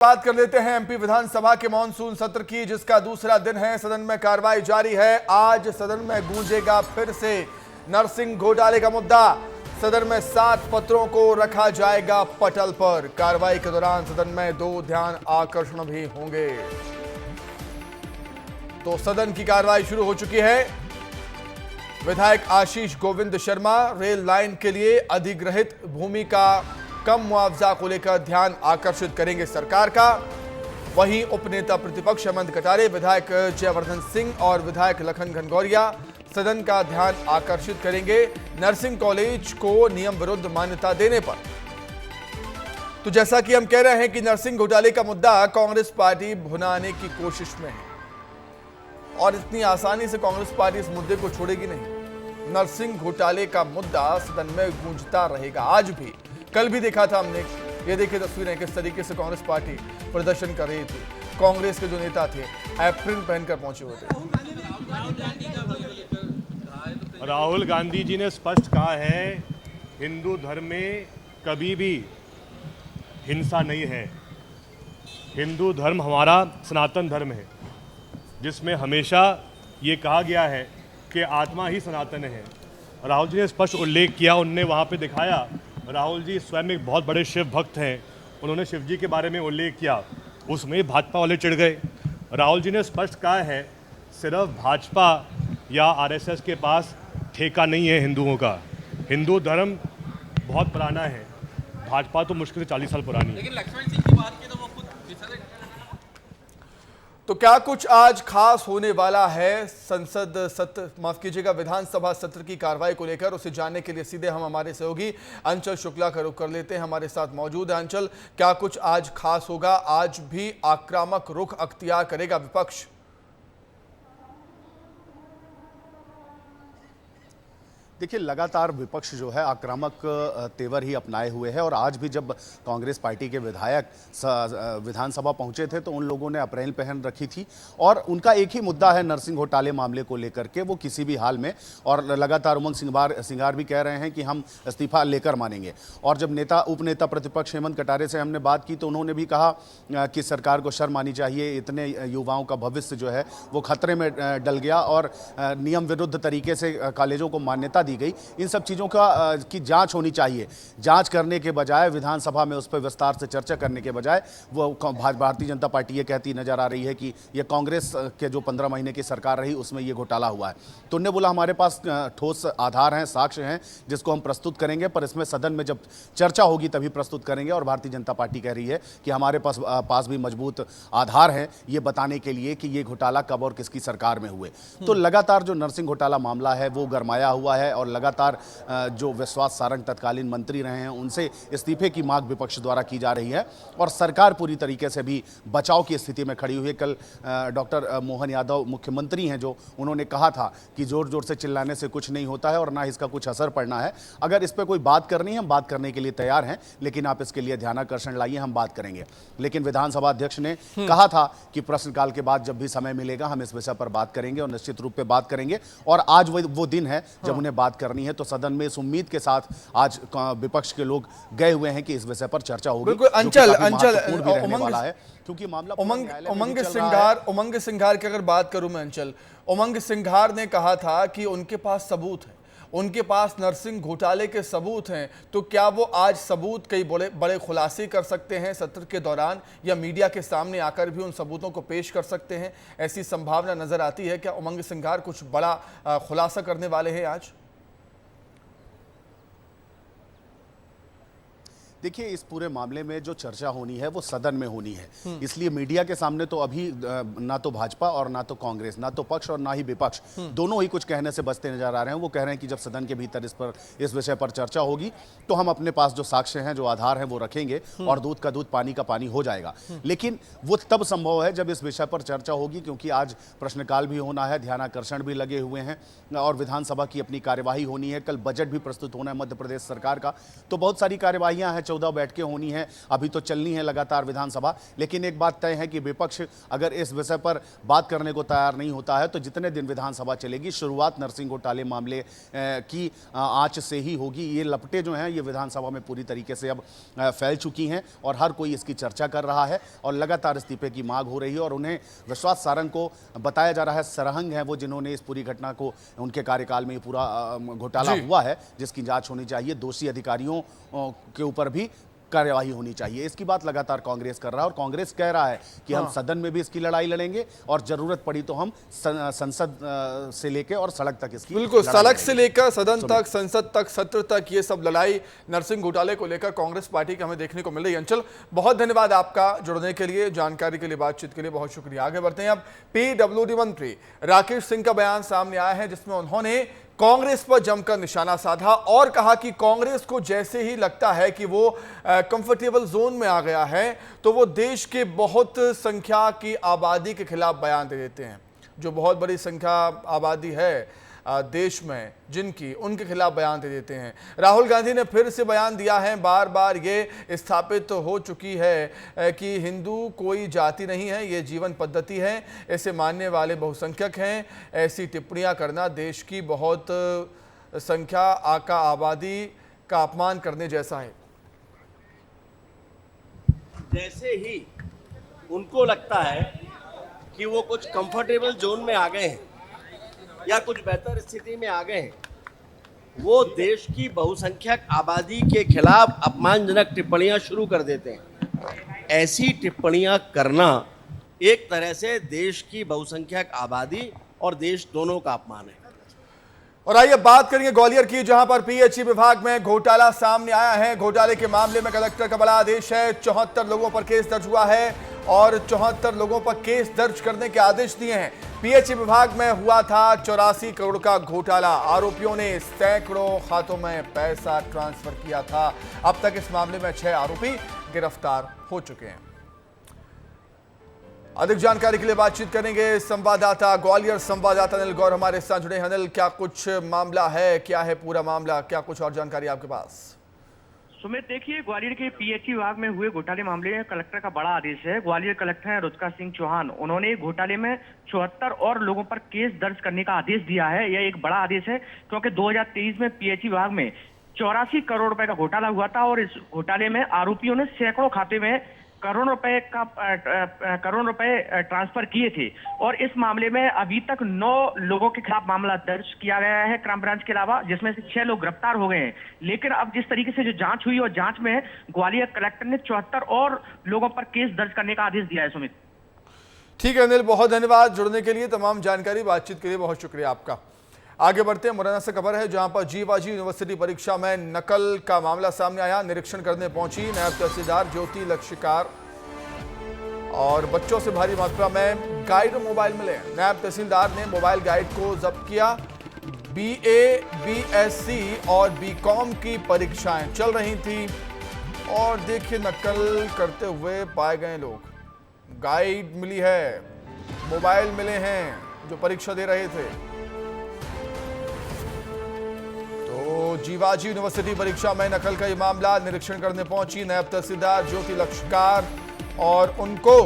बात कर लेते हैं एमपी विधानसभा के मानसून सत्र की, जिसका दूसरा दिन है। सदन में कार्रवाई जारी है। आज सदन में गूंजेगा फिर से नरसिंह घोटाले का मुद्दा। सदन में 7 पत्रों को रखा जाएगा पटल पर। कार्रवाई के दौरान सदन में 2 ध्यान आकर्षण भी होंगे। तो सदन की कार्रवाई शुरू हो चुकी है। विधायक आशीष गोविंद शर्मा रेल लाइन के लिए अधिग्रहित भूमि का कम मुआवजा को लेकर ध्यान आकर्षित करेंगे सरकार का। वहीं उपनेता प्रतिपक्ष हेमंत कटारे, विधायक जयवर्धन सिंह और विधायक लखन घनघोरिया सदन का ध्यान आकर्षित करेंगे नर्सिंग कॉलेज को नियम विरुद्ध मान्यता देने पर। तो जैसा कि हम कह रहे हैं कि नर्सिंग घोटाले का मुद्दा कांग्रेस पार्टी भुनाने की कोशिश में है और इतनी आसानी से कांग्रेस पार्टी इस मुद्दे को छोड़ेगी नहीं। नर्सिंग घोटाले का मुद्दा सदन में गूंजता रहेगा। आज भी, कल भी देखा था हमने। ये देखिए तस्वीरें किस तरीके से कांग्रेस पार्टी प्रदर्शन कर रही थी। कांग्रेस के जो नेता थे एप्रिन पहनकर पहुंचे हुए थे। राहुल गांधी जी ने स्पष्ट कहा है, हिंदू धर्म में कभी भी हिंसा नहीं है। हिंदू धर्म हमारा सनातन धर्म है, जिसमें हमेशा ये कहा गया है कि आत्मा ही सनातन है। राहुल जी ने स्पष्ट उल्लेख किया, उनने वहाँ पे दिखाया। राहुल जी स्वयं एक बहुत बड़े शिव भक्त हैं। उन्होंने शिव जी के बारे में उल्लेख किया, उसमें भाजपा वाले चिढ़ गए। राहुल जी ने स्पष्ट कहा है, सिर्फ भाजपा या आरएसएस के पास ठेका नहीं है हिंदुओं का। हिंदू धर्म बहुत पुराना है, भाजपा तो मुश्किल से 40 साल पुरानी है। लेकिन लक्ष्मण सिंह की बात की तो वो खुद तो क्या कुछ आज खास होने वाला है संसद सत्र, माफ कीजिएगा, विधानसभा सत्र की कार्रवाई को लेकर, उसे जानने के लिए सीधे हम हमारे सहयोगी अंचल शुक्ला का रुख कर लेते हैं। हमारे साथ मौजूद है अंचल। क्या कुछ आज खास होगा? आज भी आक्रामक रुख अख्तियार करेगा विपक्ष? देखिए, लगातार विपक्ष जो है आक्रामक तेवर ही अपनाए हुए है और आज भी जब कांग्रेस पार्टी के विधायक विधानसभा पहुंचे थे तो उन लोगों ने अप्रैल पहन रखी थी और उनका एक ही मुद्दा है नरसिंह घोटाले मामले को लेकर के, वो किसी भी हाल में, और लगातार उमंग सिंगार भी कह रहे हैं कि हम इस्तीफा लेकर मानेंगे। और जब उपनेता प्रतिपक्ष हेमंत कटारे से हमने बात की तो उन्होंने भी कहा कि सरकार को शर्म आनी चाहिए, इतने युवाओं का भविष्य जो है वो खतरे में डल गया और नियम विरुद्ध तरीके से कॉलेजों को मान्यता दी गई। इन सब चीज़ों की जांच होनी चाहिए। जांच करने के बजाय विधानसभा में उस पर विस्तार से चर्चा करने के बजाय वो भारतीय जनता पार्टी ये कहती नजर आ रही है कि ये कांग्रेस के जो 15 महीने की सरकार रही उसमें ये घोटाला हुआ है। तो उन्होंने बोला हमारे पास ठोस आधार हैं, साक्ष्य हैं जिसको हम प्रस्तुत करेंगे, पर इसमें सदन में जब चर्चा होगी तभी प्रस्तुत करेंगे। और भारतीय जनता पार्टी कह रही है कि हमारे पास भी मजबूत आधार हैं ये बताने के लिए कि ये घोटाला कब और किसकी सरकार में हुए। तो लगातार जो नरसिंह घोटाला मामला है वो गरमाया हुआ है और लगातार जो विश्वास सारंग तत्कालीन मंत्री रहे हैं उनसे इस्तीफे की मांग विपक्ष द्वारा की जा रही है और सरकार पूरी तरीके से भी बचाव की स्थिति में खड़ी हुई है। कल डॉक्टर मोहन यादव मुख्यमंत्री हैं, जो उन्होंने कहा था कि जोर जोर से चिल्लाने से कुछ नहीं होता है और ना इसका कुछ असर पड़ना है। अगर इस पर कोई बात करनी है हम बात करने के लिए तैयार हैं, लेकिन आप इसके लिए ध्यानाकर्षण लाइए, हम बात करेंगे। लेकिन विधानसभा अध्यक्ष ने कहा था कि प्रश्नकाल के बाद जब भी समय मिलेगा हम इस विषय पर बात करेंगे और निश्चित रूप से बात करेंगे। और आज वो दिन है जब उन्हें बात करनी है। तो सदन में इस उम्मीद के साथ आज विपक्ष के लोग गए हुए हैं कि इस विषय पर चर्चा होगी। बिल्कुल अंचल वाला है क्योंकि मामला उमंग सिंघार की अगर बात करूं मैं अंचल, उमंग सिंघार ने कहा था कि उनके पास सबूत है, उनके पास नरसिंह घोटाले के सबूत हैं। तो क्या वो आज सबूत कई बड़े खुलासे कर सकते हैं सत्र के दौरान, या मीडिया के सामने आकर भी उन सबूतों को पेश कर सकते हैं? ऐसी संभावना नजर आती है। क्या उमंग सिंघार कुछ बड़ा खुलासा करने वाले हैं आज? देखिए, इस पूरे मामले में जो चर्चा होनी है वो सदन में होनी है, इसलिए मीडिया के सामने तो अभी ना तो भाजपा और ना तो कांग्रेस, ना तो पक्ष और ना ही विपक्ष, दोनों ही कुछ कहने से बचते नजर आ रहे हैं। वो कह रहे हैं कि जब सदन के भीतर इस विषय पर चर्चा होगी तो हम अपने पास जो साक्ष्य हैं, जो आधार हैं वो रखेंगे और दूध का दूध पानी का पानी हो जाएगा। लेकिन वो तब संभव है जब इस विषय पर चर्चा होगी, क्योंकि आज प्रश्नकाल भी होना है, ध्यानाकर्षण भी लगे हुए हैं और विधानसभा की अपनी कार्यवाही होनी है। कल बजट भी प्रस्तुत होना है मध्य प्रदेश सरकार का। तो बहुत सारी कार्यवाहियां हैं, 13-14 बैठकें होनी है, अभी तो चलनी है लगातार विधानसभा। लेकिन एक बात तय है कि विपक्ष अगर इस विषय पर बात करने को तैयार नहीं होता है तो जितने दिन विधानसभा चलेगी, शुरुआत नरसिंह घोटाले मामले की आंच से ही होगी। ये लपटें जो हैं ये विधानसभा में पूरी तरीके से अब फैल चुकी हैं और हर कोई इसकी चर्चा कर रहा है और लगातार इस्तीफे की मांग हो रही है। और उन्हें विश्वास सारंग को बताया जा रहा है, सरहंग है वो जिन्होंने इस पूरी घटना को, उनके कार्यकाल में ये पूरा घोटाला हुआ है जिसकी जांच होनी चाहिए। दोषी अधिकारियों के ऊपर भी कार्यवाही होनी चाहिए। इसकी बात लगातार कांग्रेस कर रहा है और कांग्रेस कह रहा है कि हम सदन में भी इसकी लड़ाई लड़ेंगे और जरूरत पड़ी तो हम संसद से लेकर और सड़क तक इसकी बिल्कुल सड़क से लेकर सदन तक, संसद तक, सत्र तक, ये सब लड़ाई नरसिंह घोटाले को लेकर कांग्रेस पार्टी की हमें देखने को मिल रही है। अंचल, बहुत धन्यवाद आपका जुड़ने के लिए, जानकारी के लिए, बातचीत के लिए, बहुत शुक्रिया। आगे बढ़ते हैं। अब पीडब्ल्यूडी मंत्री राकेश सिंह का बयान सामने आया है जिसमें उन्होंने कांग्रेस पर जमकर निशाना साधा और कहा कि कांग्रेस को जैसे ही लगता है कि वो कंफर्टेबल जोन में आ गया है तो वो देश के बहुत संख्या की आबादी के खिलाफ बयान दे देते हैं। जो बहुत बड़ी संख्या आबादी है देश में जिनकी, उनके खिलाफ बयान दे देते हैं। राहुल गांधी ने फिर से बयान दिया है, बार बार ये स्थापित हो चुकी है कि हिंदू कोई जाति नहीं है, ये जीवन पद्धति है, ऐसे मानने वाले बहुसंख्यक हैं। ऐसी टिप्पणियां करना देश की बहुत संख्या का आबादी का अपमान करने जैसा है। जैसे ही उनको लगता है कि वो कुछ कंफर्टेबल जोन में आ गए हैं या कुछ बेहतर स्थिति में आ गए हैं, वो देश की बहुसंख्यक आबादी के खिलाफ अपमानजनक टिप्पणियां शुरू कर देते हैं। ऐसी टिप्पणियां करना एक तरह से देश की बहुसंख्यक आबादी और देश दोनों का अपमान है। और आइए बात करेंगे ग्वालियर की, जहां पर पीएचई विभाग में घोटाला सामने आया है। घोटाले के मामले में कलेक्टर का बड़ा आदेश है। 74 लोगों पर केस दर्ज हुआ है और 74 लोगों पर केस दर्ज करने के आदेश दिए हैं। पीएचई विभाग में हुआ था 84 करोड़ का घोटाला। आरोपियों ने सैकड़ों खातों में पैसा ट्रांसफर किया था। अब तक इस मामले में 6 आरोपी गिरफ्तार हो चुके हैं। अधिक जानकारी के लिए बातचीत करेंगे संवाददाता, ग्वालियर संवाददाता अनिल गौर हमारे साथ जुड़े। अनिल, क्या कुछ मामला है, क्या है पूरा मामला, क्या कुछ और जानकारी आपके पास? सुमित, देखिए, ग्वालियर के पीएचई विभाग में हुए घोटाले मामले में कलेक्टर का बड़ा आदेश है। ग्वालियर कलेक्टर हैं रुचिका सिंह चौहान, उन्होंने घोटाले में 74 और लोगों पर केस दर्ज करने का आदेश दिया है। यह एक बड़ा आदेश है क्योंकि 2023 में पीएचई विभाग में 84 करोड़ रुपए का घोटाला हुआ था और इस घोटाले में आरोपियों ने सैकड़ों खाते में करोड़ रुपए ट्रांसफर किए थे। और इस मामले में अभी तक 9 लोगों के खिलाफ मामला दर्ज किया गया है क्राइम ब्रांच के अलावा, जिसमें से 6 लोग गिरफ्तार हो गए हैं। लेकिन अब जिस तरीके से जो जांच हुई और जांच में ग्वालियर कलेक्टर ने 74 और लोगों पर केस दर्ज करने का आदेश दिया है। सुमित, ठीक है अनिल, बहुत धन्यवाद जुड़ने के लिए, तमाम जानकारी, बातचीत के लिए बहुत शुक्रिया आपका। आगे बढ़ते हैं। मुरैना से खबर है जहां पर जीवाजी यूनिवर्सिटी परीक्षा में नकल का मामला सामने आया। निरीक्षण करने पहुंची नायब तहसीलदार ज्योति लक्षिकार और बच्चों से भारी मात्रा में गाइड और मोबाइल मिले। नायब तहसीलदार ने मोबाइल गाइड को जब्त किया। बीए, बीएससी और बीकॉम की परीक्षाएं चल रही थी और देखिए नकल करते हुए पाए गए लोग। गाइड मिली है, मोबाइल मिले हैं जो परीक्षा दे रहे थे। तो जीवाजी यूनिवर्सिटी परीक्षा में नकल का ये मामला, निरीक्षण करने पहुंची नायब तहसीलदार ज्योति लक्षकार और उनको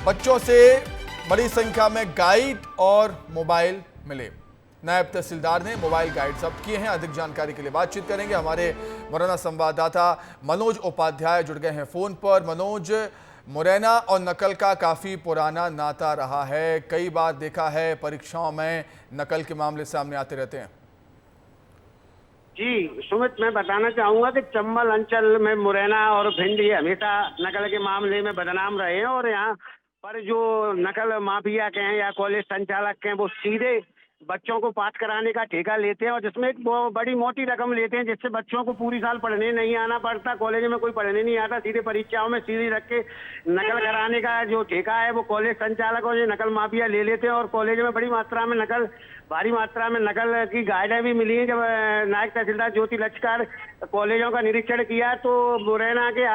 बच्चों से बड़ी संख्या में गाइड और मोबाइल मिले। नायब तहसीलदार ने मोबाइल गाइड जब्त किए हैं। अधिक जानकारी के लिए बातचीत करेंगे। हमारे मुरैना संवाददाता मनोज उपाध्याय जुड़ गए हैं फोन पर। मनोज, मुरैना और नकल का काफी पुराना नाता रहा है, कई बार देखा है परीक्षाओं में नकल के मामले सामने आते रहते हैं। जी सुमित, मैं बताना चाहूंगा कि चंबल अंचल में मुरैना और भिंड ये हमेशा नकल के मामले में बदनाम रहे हैं और यहाँ पर जो नकल माफिया के हैं या कॉलेज संचालक के हैं वो सीधे बच्चों को पास कराने का ठेका लेते हैं और जिसमें एक बड़ी मोटी रकम लेते हैं, जिससे बच्चों को पूरी साल पढ़ने नहीं आना पड़ता। कॉलेज में कोई पढ़ने नहीं आता, सीधे परीक्षाओं में सीधे रख के नकल कराने का जो ठेका है वो कॉलेज संचालक और ये नकल माफिया ले लेते हैं और कॉलेज में बड़ी मात्रा में नकल भारी मात्रा में नकल की गाइडें भी मिली हैं। जब नायब तहसीलदार ज्योति लचकर कॉलेजों का निरीक्षण किया तो मुरैना के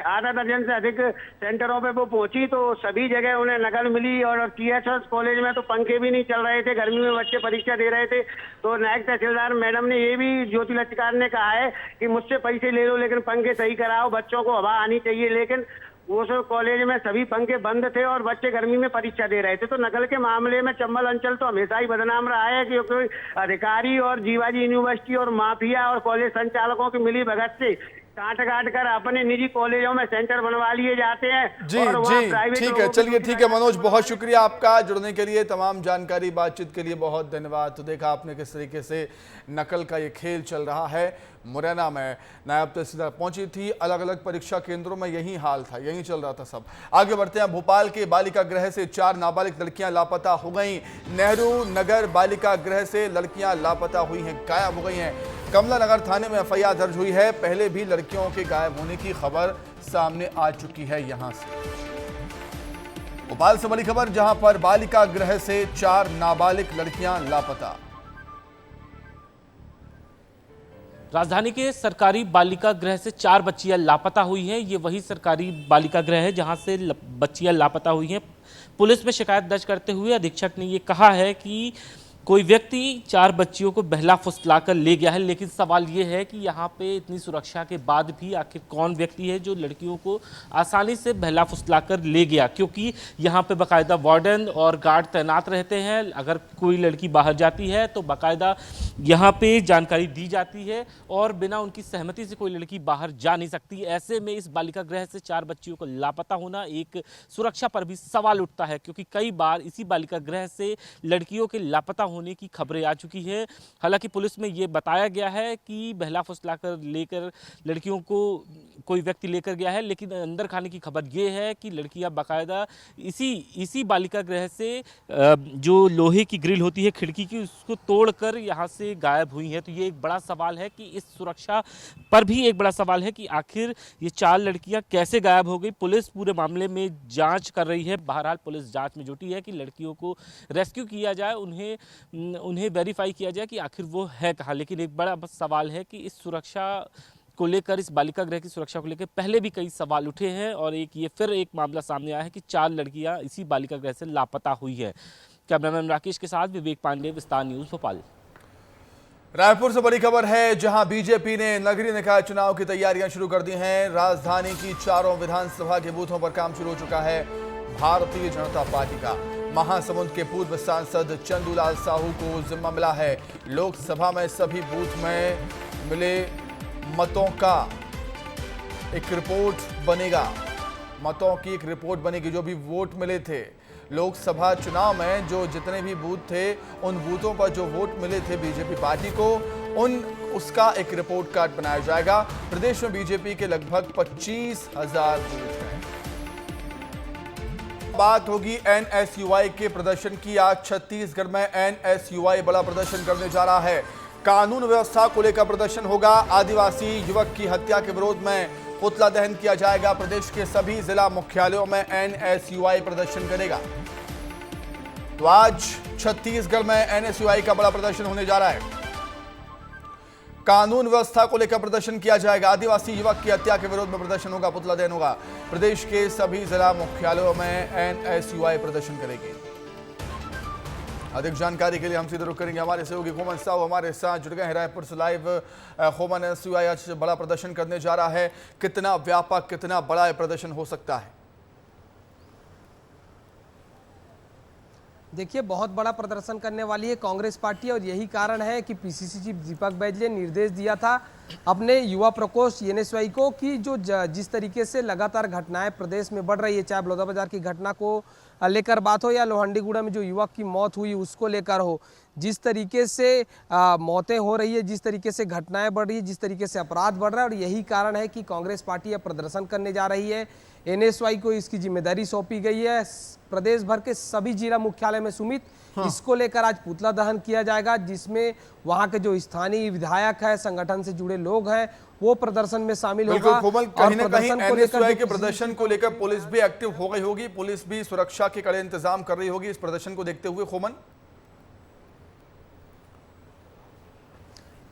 आधा दर्जन से अधिक सेंटरों पे वो पहुंची तो सभी जगह उन्हें नकल मिली। और TSS कॉलेज में तो पंखे भी नहीं चल रहे थे, गर्मी में बच्चे परीक्षा दे रहे थे। तो नायब तहसीलदार मैडम ने ये भी ज्योति लचकर ने कहा है कि मुझसे पैसे ले लो लेकिन पंखे सही कराओ, बच्चों को हवा आनी चाहिए। लेकिन उस कॉलेज में सभी पंखे बंद थे और बच्चे गर्मी में परीक्षा दे रहे थे। तो नकल के मामले में चंबल अंचल तो हमेशा ही बदनाम रहा है, क्योंकि अधिकारी और जीवाजी यूनिवर्सिटी और माफिया और कॉलेज संचालकों की मिली भगत से काट कर अपने निजी कॉलेजों में सेंटर बनवा लिए जाते हैं। जी और वहाँ जी प्राइवेट ठीक है, लोगों को चलिए ठीक है मनोज, बहुत शुक्रिया आपका जुड़ने के लिए, तमाम जानकारी बातचीत के लिए बहुत धन्यवाद। तो देखा आपने किस तरीके से नकल का ये खेल चल रहा है। मुरैना में नायब तहसीलदार पहुंची थी, अलग अलग परीक्षा केंद्रों में यही हाल था, यही चल रहा था सब। आगे बढ़ते हैं, भोपाल के बालिका गृह से 4 नाबालिग लड़कियां लापता हो गई। नेहरू नगर बालिका गृह से लड़कियां लापता हुई हैं, गायब हो गई हैं। कमला नगर थाने में FIR दर्ज हुई है। पहले भी लड़कियों के गायब होने की खबर सामने आ चुकी है। यहां से भोपाल से बड़ी खबर, जहां पर बालिका गृह से 4 नाबालिग लड़कियां लापता। राजधानी के सरकारी बालिका गृह से 4 बच्चियां लापता हुई हैं। ये वही सरकारी बालिका गृह है जहां से बच्चियां लापता हुई हैं। पुलिस में शिकायत दर्ज करते हुए अधीक्षक ने ये कहा है कि कोई व्यक्ति 4 बच्चियों को बहला फुसला कर ले गया है, लेकिन सवाल ये है कि यहाँ पे इतनी सुरक्षा के बाद भी आखिर कौन व्यक्ति है जो लड़कियों को आसानी से बहला फुसला कर ले गया, क्योंकि यहाँ पे बाकायदा वार्डन और गार्ड तैनात रहते हैं। अगर कोई लड़की बाहर जाती है तो बाकायदा यहाँ पे जानकारी दी जाती है और बिना उनकी सहमति से कोई लड़की बाहर जा नहीं सकती। ऐसे में इस बालिका गृह से 4 बच्चियों को लापता होना एक सुरक्षा पर भी सवाल उठता है, क्योंकि कई बार इसी बालिका गृह से लड़कियों के लापता होने की खबरें आ चुकी है। हालांकि पुलिस में ये बताया गया है कि बहला फुसला कर लेकर लड़कियों को कोई व्यक्ति लेकर गया है, लेकिन अंदर खाने की खबर ये है कि लड़कियां बाकायदा इसी बालिका गृह से जो लोहे की ग्रिल होती है खिड़की की, उसको तोड़कर यहाँ से गायब हुई है। तो ये एक बड़ा सवाल है कि इस सुरक्षा पर भी एक बड़ा सवाल है कि आखिर ये 4 लड़कियां कैसे गायब हो गई। पुलिस पूरे मामले में जांच कर रही है। बहरहाल पुलिस जांच में जुटी है कि लड़कियों को रेस्क्यू किया जाए, उन्हें वेरीफाई किया जाए कि आखिर वो है कहाँ। लेकिन एक बड़ा सवाल है कि इस सुरक्षा को लेकर, इस बालिका गृह की सुरक्षा को लेकर पहले भी कई सवाल उठे हैं और फिर एक मामला सामने आया है कि 4 लड़कियां इसी बालिका गृह से लापता हुई है। कैमरामैन राकेश के साथ विवेक पांडे, विस्तार न्यूज, भोपाल। रायपुर से बड़ी खबर है, जहां बीजेपी ने नगरीय निकाय चुनाव की तैयारियां शुरू कर दी हैं। राजधानी की 4 विधानसभा के बूथों पर काम शुरू हो चुका है। भारतीय जनता पार्टी का महासमुंद के पूर्व सांसद चंदूलाल साहू को जिम्मा मिला है। लोकसभा में सभी बूथ में मिले मतों का एक रिपोर्ट बनेगा, मतों की एक रिपोर्ट बनेगी। जो भी वोट मिले थे लोकसभा चुनाव में, जो जितने भी बूथ थे, उन बूथों पर जो वोट मिले थे बीजेपी पार्टी को, उसका एक रिपोर्ट कार्ड बनाया जाएगा। प्रदेश में बीजेपी के लगभग 25,000 बूथ हैं। बात होगी NSUI के प्रदर्शन की। आज छत्तीसगढ़ में NSUI बड़ा प्रदर्शन करने जा रहा है। कानून व्यवस्था को लेकर प्रदर्शन होगा। आदिवासी युवक की हत्या के विरोध में पुतला दहन किया जाएगा। प्रदेश के सभी जिला मुख्यालयों में NSUI प्रदर्शन करेगा। तो आज छत्तीसगढ़ में NSUI का बड़ा प्रदर्शन होने जा रहा है। कानून व्यवस्था को लेकर प्रदर्शन किया जाएगा। आदिवासी युवक की हत्या के विरोध में प्रदर्शन होगा, पुतला दहन होगा। प्रदेश के सभी जिला मुख्यालयों में NSUI प्रदर्शन करेगी। अधिक जानकारी के लिए हम सीधे रुक करेंगे। हमारे सहयोगी खोमन साहू हमारे साथ जुड़ गए हैं रायपुर से लाइव। खोमन, NSUI आज बड़ा प्रदर्शन करने जा रहा है, कितना व्यापक, कितना बड़ा प्रदर्शन हो सकता है? देखिए, बहुत बड़ा प्रदर्शन करने वाली है कांग्रेस पार्टी और यही कारण है कि PCC चीफ दीपक बैज ने निर्देश दिया था अपने युवा प्रकोष्ठ NSUI को कि जो जिस तरीके से लगातार घटनाएं प्रदेश में बढ़ रही है, चाहे बलौदाबाजार की घटना को लेकर बात हो या लोहंडीगुड़ा में जो युवक की मौत हुई उसको लेकर हो, जिस तरीके से मौतें हो रही है, जिस तरीके से घटनाएं बढ़ रही है, जिस तरीके से अपराध बढ़ रहा है, और यही कारण है कि कांग्रेस पार्टी अब प्रदर्शन करने जा रही है। NSUI को इसकी जिम्मेदारी सौंपी गई है। प्रदेश भर के सभी जिला मुख्यालय में सुमित, इसको लेकर आज पुतला दहन किया जाएगा, जिसमें वहां के जो स्थानीय विधायक है, संगठन से जुड़े लोग हैं, वो प्रदर्शन में शामिल होगा। कहीं ना कहीं NSUI के प्रदर्शन को लेकर पुलिस भी एक्टिव हो गई होगी, पुलिस भी सुरक्षा के कड़े इंतजाम कर रही होगी इस प्रदर्शन को देखते हुए। खोमन,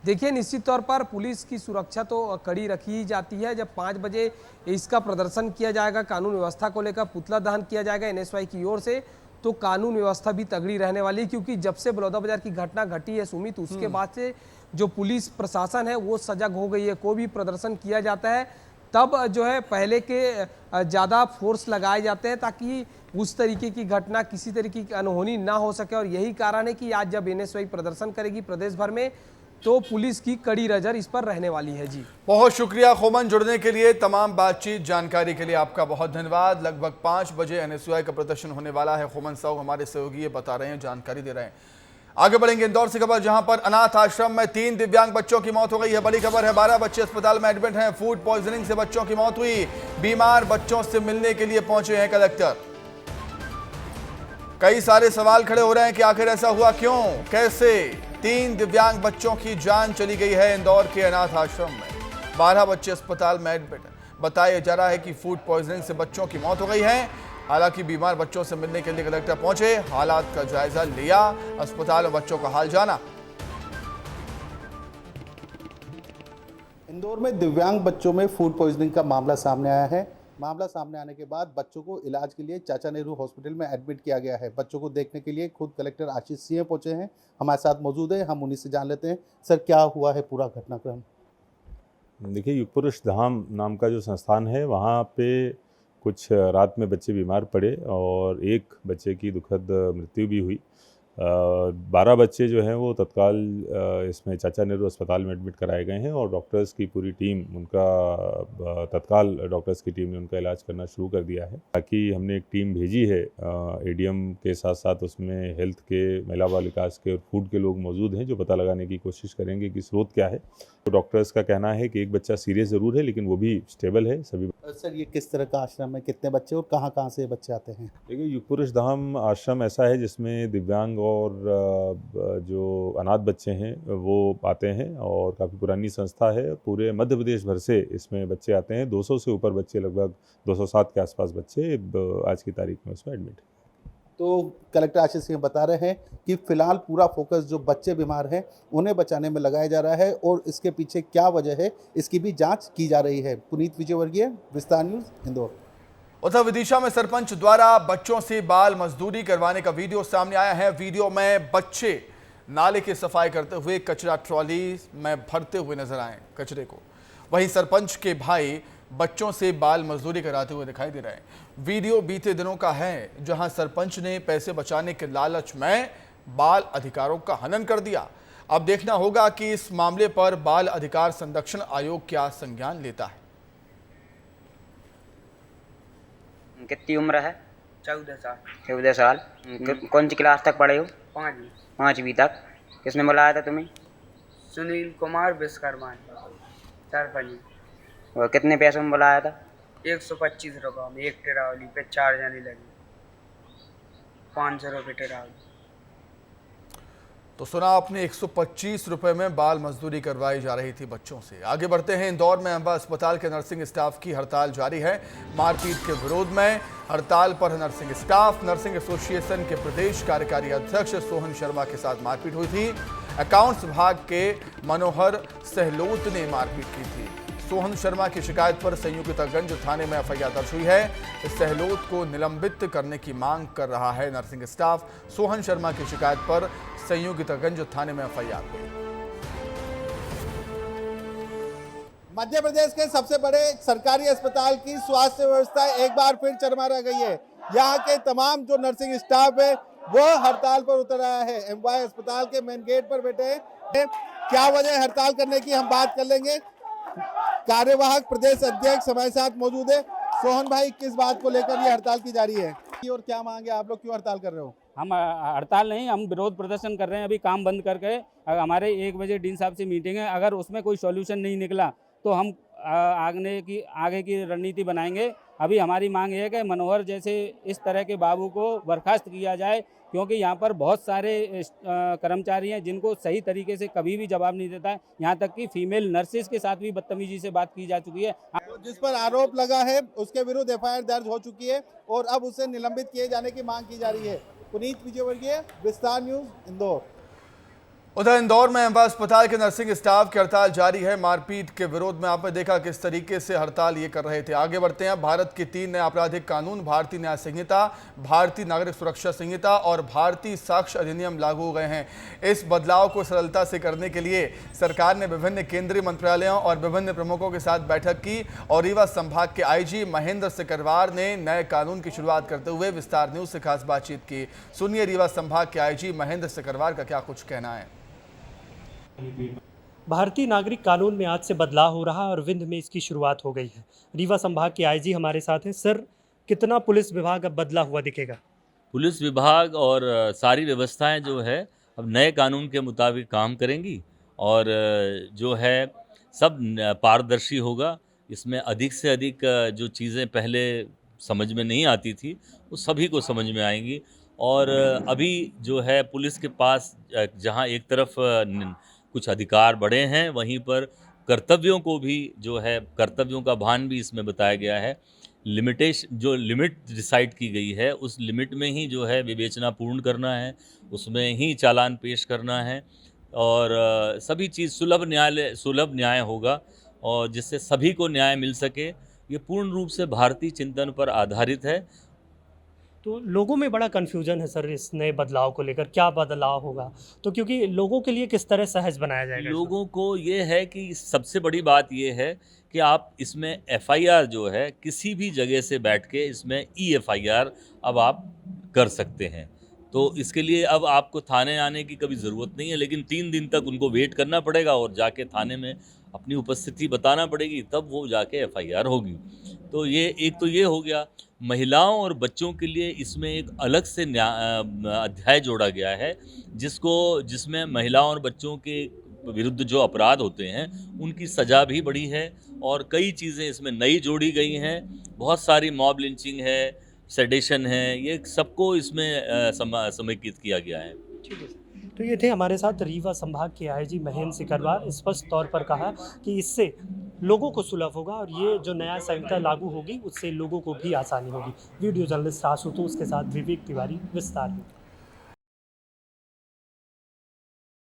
देखिए, निश्चित तौर पर पुलिस की सुरक्षा तो कड़ी रखी जाती है। जब 5 बजे इसका प्रदर्शन किया जाएगा, कानून व्यवस्था को लेकर पुतला दहन किया जाएगा एनएसवाई की ओर से, तो कानून व्यवस्था भी तगड़ी रहने वाली है। क्योंकि जब से बलौदाबाजार की घटना घटी है सुमित, उसके बाद से जो पुलिस प्रशासन है वो सजग हो गई है। कोई भी प्रदर्शन किया जाता है तब जो है पहले के ज़्यादा फोर्स लगाए जाते हैं ताकि उस तरीके की घटना किसी तरीके की अनहोनी ना हो सके। और यही कारण है कि आज जब एनएसवाई प्रदर्शन करेगी प्रदेश भर में, तो पुलिस की कड़ी नजर इस पर रहने वाली है। जी बहुत शुक्रिया खोमन, जुड़ने के लिए, तमाम बातचीत जानकारी के लिए आपका बहुत धन्यवाद। लगभग 5 बजे एनएसयूआई का प्रदर्शन होने वाला है। खोमन साहू हमारे सहयोगी ये बता रहे हैं, जानकारी दे रहे हैं। आगे बढ़ेंगे इंदौर से खबर, जहां पर अनाथ आश्रम में 3 दिव्यांग बच्चों की मौत हो गई है। बड़ी खबर है, 12 बच्चे अस्पताल में एडमिट हैं। फूड पॉइजनिंग से बच्चों की मौत हुई। बीमार बच्चों से मिलने के लिए पहुंचे हैं कलेक्टर। कई सारे सवाल खड़े हो रहे हैं कि आखिर ऐसा हुआ क्यों, कैसे 3 दिव्यांग बच्चों की जान चली गई है इंदौर के अनाथ आश्रम में। 12 बच्चे अस्पताल में एडमिट हैं। बताया जा रहा है कि फूड पॉइजनिंग से बच्चों की मौत हो गई है। हालांकि बीमार बच्चों से मिलने के लिए कलेक्टर पहुंचे, हालात का जायजा लिया, अस्पताल में बच्चों का हाल जाना। इंदौर में दिव्यांग बच्चों में फूड पॉइजनिंग का मामला सामने आया है। मामला सामने आने के बाद बच्चों को इलाज के लिए चाचा नेहरू हॉस्पिटल में एडमिट किया गया है। बच्चों को देखने के लिए खुद कलेक्टर आशीष सिंह पहुंचे हैं, हमारे साथ मौजूद है, हम उन्हीं से जान लेते हैं। सर, क्या हुआ है पूरा घटनाक्रम? देखिए, युग पुरुष धाम नाम का जो संस्थान है, वहाँ पे कुछ रात में बच्चे बीमार पड़े और एक बच्चे की दुखद मृत्यु भी हुई। 12 बच्चे जो हैं वो तत्काल इसमें चाचा नेहरू अस्पताल में एडमिट कराए गए हैं और डॉक्टर्स की पूरी टीम तत्काल डॉक्टर्स की टीम ने उनका इलाज करना शुरू कर दिया है। बाकी हमने एक टीम भेजी है एडीएम के साथ साथ, उसमें हेल्थ के, महिला बाल विकास के और फूड के लोग मौजूद हैं जो पता लगाने की कोशिश करेंगे कि स्रोत क्या है। तो डॉक्टर्स का कहना है कि एक बच्चा सीरियस ज़रूर है लेकिन वो भी स्टेबल है। सभी सर, ये किस तरह का आश्रम है, कितने बच्चे और कहाँ से बच्चे आते हैं? देखिए, युग पुरुष धाम आश्रम ऐसा है जिसमें दिव्यांग और जो अनाथ बच्चे हैं वो आते हैं और काफ़ी पुरानी संस्था है। पूरे मध्य प्रदेश भर से इसमें बच्चे आते हैं। 200 से ऊपर बच्चे, लगभग 207 के आसपास बच्चे आज की तारीख में उसमें एडमिट हैं। तो कलेक्टर आशीष सिंह बता रहे हैं कि फिलहाल पूरा फोकस जो बच्चे बीमार हैं उन्हें बचाने में लगाया जा रहा है और इसके पीछे क्या वजह है इसकी भी जांच की जा रही है। पुनीत विजयवर्गीय, विस्तार न्यूज़, इंदौर। उधर विदिशा में सरपंच द्वारा बच्चों से बाल मजदूरी करवाने का वीडियो सामने आया है। वीडियो में बच्चे नाले की सफाई करते हुए कचरा ट्रॉली में भरते हुए नजर आए कचरे को। वहीं सरपंच के भाई बच्चों से बाल मजदूरी कराते हुए दिखाई दे रहे हैं। वीडियो बीते दिनों का है जहां सरपंच ने पैसे बचाने के लालच में बाल अधिकारों का हनन कर दिया। अब देखना होगा कि इस मामले पर बाल अधिकार संरक्षण आयोग क्या संज्ञान लेता है। कितनी उम्र है? 14 साल। 14 साल। कौन सी क्लास तक पढ़े हो? 5वीं तक। किसने बुलाया था तुम्हें? सुनील कुमार विश्वकर्मा सरपंच। और कितने पैसों में बुलाया था? 125 रुपये में एक टिरावली पे 4 जने लगी, 500 रुपये टिरावली। तो सुना आपने, 125 रुपए में बाल मजदूरी करवाई जा रही थी बच्चों से। आगे बढ़ते हैं, इंदौर में अंबा अस्पताल के नर्सिंग स्टाफ की हड़ताल जारी है। मारपीट के विरोध में हड़ताल पर नर्सिंग स्टाफ। नर्सिंग एसोसिएशन के प्रदेश कार्यकारी अध्यक्ष सोहन शर्मा के साथ मारपीट हुई थी। अकाउंट्स विभाग के मनोहर सहलोत ने मारपीट की थी। सोहन शर्मा की शिकायत पर संयुक्तगंज थाने में एफआईआर दर्ज हुई है। सहलोत को निलंबित करने की मांग कर रहा है नर्सिंग स्टाफ। सोहन शर्मा की शिकायत पर संयुक्तगंज थाने में एफआईआर हुई। मध्य प्रदेश के सबसे बड़े सरकारी अस्पताल की स्वास्थ्य व्यवस्था एक बार फिर चरमरा गई है। यहाँ के तमाम जो नर्सिंग स्टाफ है वो हड़ताल पर उतर आया है। एमवाई अस्पताल के मेन गेट पर बैठे हैं। क्या वजह हड़ताल करने की हम बात कर लेंगे। कार्यवाहक प्रदेश अध्यक्ष हमारे साथ मौजूद है। सोहन भाई, किस बात को लेकर ये हड़ताल की जा रही है और क्या मांगे, आप लोग क्यों हड़ताल कर रहे हो? हम हड़ताल नहीं, हम विरोध प्रदर्शन कर रहे हैं। अभी काम बंद करके हमारे 1 बजे डीन साहब से मीटिंग है। अगर उसमें कोई सॉल्यूशन नहीं निकला तो हम आगे की रणनीति बनाएंगे। अभी हमारी मांग है कि मनोहर जैसे इस तरह के बाबू को बर्खास्त किया जाए, क्योंकि यहाँ पर बहुत सारे कर्मचारी हैं जिनको सही तरीके से कभी भी जवाब नहीं देता है। यहाँ तक कि फीमेल नर्सेज के साथ भी बदतमीजी से बात की जा चुकी है। जिस पर आरोप लगा है उसके विरुद्ध एफआईआर दर्ज हो चुकी है और अब उसे निलंबित किए जाने की मांग की जा रही है। पुनीत विजयवर्गीय, विस्तार न्यूज़, इंदौर। उधर इंदौर में अम्बा अस्पताल के नर्सिंग स्टाफ की हड़ताल जारी है। मारपीट के विरोध में आपने देखा किस तरीके से हड़ताल ये कर रहे थे। आगे बढ़ते हैं। भारत के 3 नए आपराधिक कानून, भारतीय न्याय संहिता, भारतीय नागरिक सुरक्षा संहिता और भारतीय साक्ष्य अधिनियम लागू हो गए हैं। इस बदलाव को सरलता से करने के लिए सरकार ने विभिन्न केंद्रीय मंत्रालयों और विभिन्न प्रमुखों के साथ बैठक की और रीवा संभाग के आईजी महेंद्र सिकरवार ने नए कानून की शुरुआत करते हुए विस्तार न्यूज से खास बातचीत की। सुनिए रीवा संभाग के आईजी महेंद्र सिकरवार का क्या कुछ कहना है। भारतीय नागरिक कानून में आज से बदलाव हो रहा है और विंध्य में इसकी शुरुआत हो गई है। रीवा संभाग के आईजी हमारे साथ हैं। सर, कितना पुलिस विभाग अब बदला हुआ दिखेगा? पुलिस विभाग और सारी व्यवस्थाएं जो है अब नए कानून के मुताबिक काम करेंगी और जो है सब पारदर्शी होगा। इसमें अधिक से अधिक जो चीज़ें पहले समझ में नहीं आती थी वो सभी को समझ में आएंगी। और अभी जो है पुलिस के पास जहां एक तरफ कुछ अधिकार बढ़े हैं, वहीं पर कर्तव्यों को भी जो है कर्तव्यों का भान भी इसमें बताया गया है। जो लिमिट डिसाइड की गई है उस लिमिट में ही जो है विवेचना पूर्ण करना है, उसमें ही चालान पेश करना है और सभी चीज़ सुलभ न्याय होगा और जिससे सभी को न्याय मिल सके। ये पूर्ण रूप से भारतीय चिंतन पर आधारित है। तो लोगों में बड़ा कन्फ्यूजन है सर इस नए बदलाव को लेकर, क्या बदलाव होगा? तो क्योंकि लोगों के लिए किस तरह सहज बनाया जाएगा? लोगों को ये है कि सबसे बड़ी बात ये है कि आप इसमें एफआईआर जो है किसी भी जगह से बैठ के इसमें एफआईआर अब आप कर सकते हैं। तो इसके लिए अब आपको थाने आने की कभी ज़रूरत नहीं है, लेकिन 3 दिन तक उनको वेट करना पड़ेगा और जाके थाने में अपनी उपस्थिति बताना पड़ेगी, तब वो जाके एफआईआर होगी। तो ये हो गया। महिलाओं और बच्चों के लिए इसमें एक अलग से अध्याय जोड़ा गया है जिसमें महिलाओं और बच्चों के विरुद्ध जो अपराध होते हैं उनकी सज़ा भी बढ़ी है और कई चीज़ें इसमें नई जोड़ी गई हैं। बहुत सारी मॉब लिंचिंग है, सेडेशन है, ये सबको इसमें समेकित किया गया है। ठीक है। तो ये थे हमारे साथ रीवा संभाग के आईजी महेंद्र सिकरवार। स्पष्ट तौर पर कहा कि इससे लोगों को सुलभ होगा और ये जो नया संहिता लागू होगी उससे लोगों को भी आसानी होगी। वीडियो जर्नलिस्ट आशुतोष के साथ विवेक तिवारी, विस्तार।